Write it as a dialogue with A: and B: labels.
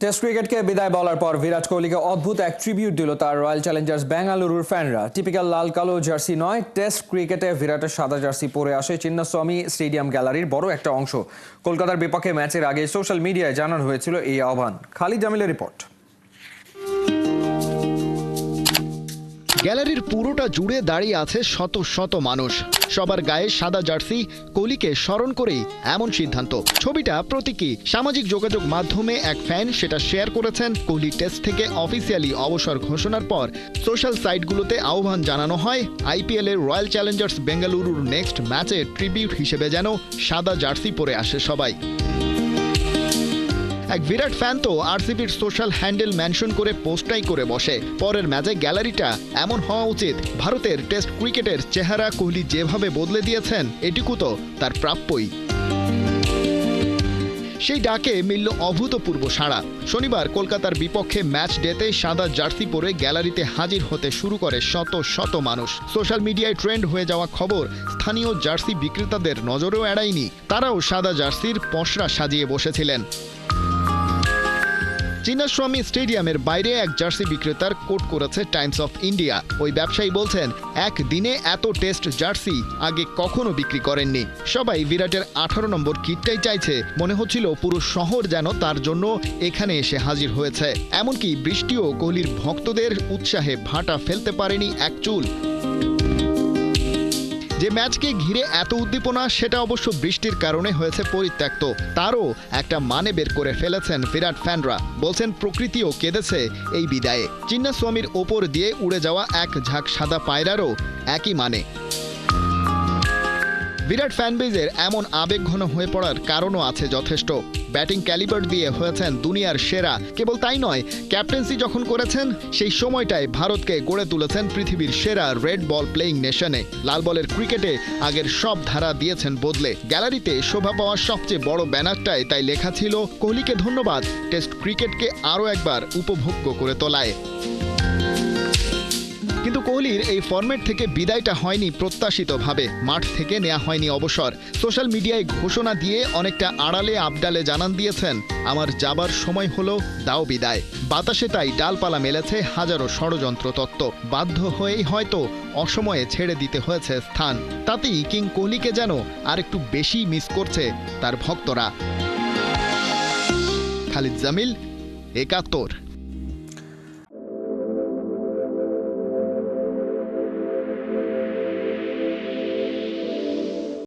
A: Test ক্রিকেটকে বিদায় বলার পর বিরাট কোহলিকে অদ্ভুত এক ট্রিবিউট দিল তার রয়্যাল চ্যালেঞ্জার্স বেঙ্গালুরুর ফ্যানরা। টিপিক্যাল লাল কালো জার্সি নয়, টেস্ট ক্রিকেটে বিরাটের সাদা জার্সি পরে আসে চিন্নাস্বামী স্টেডিয়াম গ্যালারির বড় একটা অংশ। কলকাতার বিপক্ষে ম্যাচের আগে সোশ্যাল মিডিয়ায় জানানো হয়েছিল এই আহ্বান। খালিদ জামিলের রিপোর্ট।
B: গ্যালারির পুরোটা জুড়ে দাঁড়িয়ে আছে শত শত মানুষ, সবার গায়ে সাদা জার্সি। কোহলিকে স্মরণ করেই এমন সিদ্ধান্ত। ছবিটা প্রতীকী। সামাজিক যোগাযোগ মাধ্যমে এক ফ্যান সেটা শেয়ার করেছেন। কোহলি টেস্ট থেকে অফিসিয়ালি অবসর ঘোষণার পর সোশ্যাল সাইটগুলোতে আহ্বান জানানো হয় আইপিএল এর রয়্যাল চ্যালেঞ্জার্স বেঙ্গালুরুর নেক্সট ম্যাচে ট্রিবিউট হিসেবে যেন সাদা জার্সি পরে আসে সবাই। এক বিরাট ফ্যান তো আরসিবির সোশ্যাল হ্যান্ডেল মেনশন করে পোস্টটাই করে বসে। পরের ম্যাচে গ্যালারিটা এমন হওয়া উচিত। ভারতের টেস্ট ক্রিকেটের চেহারা কোহলি যেভাবে বদলে দিয়েছেন, এটুকু তো তার প্রাপ্যই। সেই ডাকে মিলল অভূতপূর্ব সাড়া। শনিবার কলকাতার বিপক্ষে ম্যাচ ডেতে সাদা জার্সি পরে গ্যালারিতে হাজির হতে শুরু করে শত শত মানুষ। সোশ্যাল মিডিয়ায় ট্রেন্ড হয়ে যাওয়া খবর স্থানীয় জার্সি বিক্রেতাদের নজরেও এড়ায়নি। তারাও সাদা জার্সির পসরা সাজিয়ে বসেছিলেন। চিন্নাস্বামী স্টেডিয়ামের বাইরে এক জার্সি বিক্রেতার কোট করেছে টাইমস অফ ইন্ডিয়া। ওই ব্যবসায়ী বলছেন, এক দিনে এত টেস্ট জার্সি আগে কখনো বিক্রি করেননি। সবাই বিরাটের 18 নম্বর কিটটাই চাইছে। মনে হচ্ছিল পুরো শহর যেন তার জন্য এখানে এসে হাজির হয়েছে। এমনকি বৃষ্টিও কোহলির ভক্তদের উৎসাহে ভাটা ফেলতে পারেনি এক চুল। যে ম্যাচকে ঘিরে এত উদ্দীপনা, সেটা অবশ্য বৃষ্টির কারণে হয়েছে পরিত্যক্ত। তারও একটা মানে বের করে ফেলেছেন বিরাট ফ্যানরা। বলছেন প্রকৃতিও কেঁদেছে এই বিদায়ে। চিন্নাস্বামীর ওপর দিয়ে উড়ে যাওয়া এক ঝাঁক সাদা পায়রারও একই মানে। বিরাট ফ্যানবেজের এমন আবেগঘন হয়ে পড়ার কারণও আছে যথেষ্ট। ব্যাটিং ক্যালিবার দিয়ে হয়েছেন দুনিয়ার সেরা। কেবল তাই নয়, ক্যাপ্টেন্সি যখন করেছেন সেই সময়টায় ভারতকে গড়ে তুলেছেন পৃথিবীর সেরা রেড বল প্লেয়িং নেশনে। লাল বলের ক্রিকেটে আগের সব ধারা দিয়েছেন বদলে। গ্যালারিতে শোভা পাওয়া সবচেয়ে বড় ব্যানারটায় তাই লেখা ছিল, কোহলিকে ধন্যবাদ, টেস্ট ক্রিকেটকে আরও একবার উপভোগ্য করে তোলায়। কিন্তু কোহলির এই ফরম্যাট থেকে বিদায়টা হয়নি প্রত্যাশিতভাবে। মাঠ থেকে নেওয়া হয়নি অবসর। সোশ্যাল মিডিয়ায় ঘোষণা দিয়ে অনেকটা আড়ালে আবডালে জানান দিয়েছেন, আমার যাবার সময় হলো, দাও বিদায়। বাতাসে তাই ডালপালা মেলেছে হাজারো ষড়যন্ত্র তত্ত্ব। বাধ্য হয়েই হয়তো অসময়ে ছেড়ে দিতে হয়েছে স্থান। তাতেই কিং কোহলিকে যেন আর একটু বেশি মিস করছে তার ভক্তরা। খালিদ জামিল, ৭১।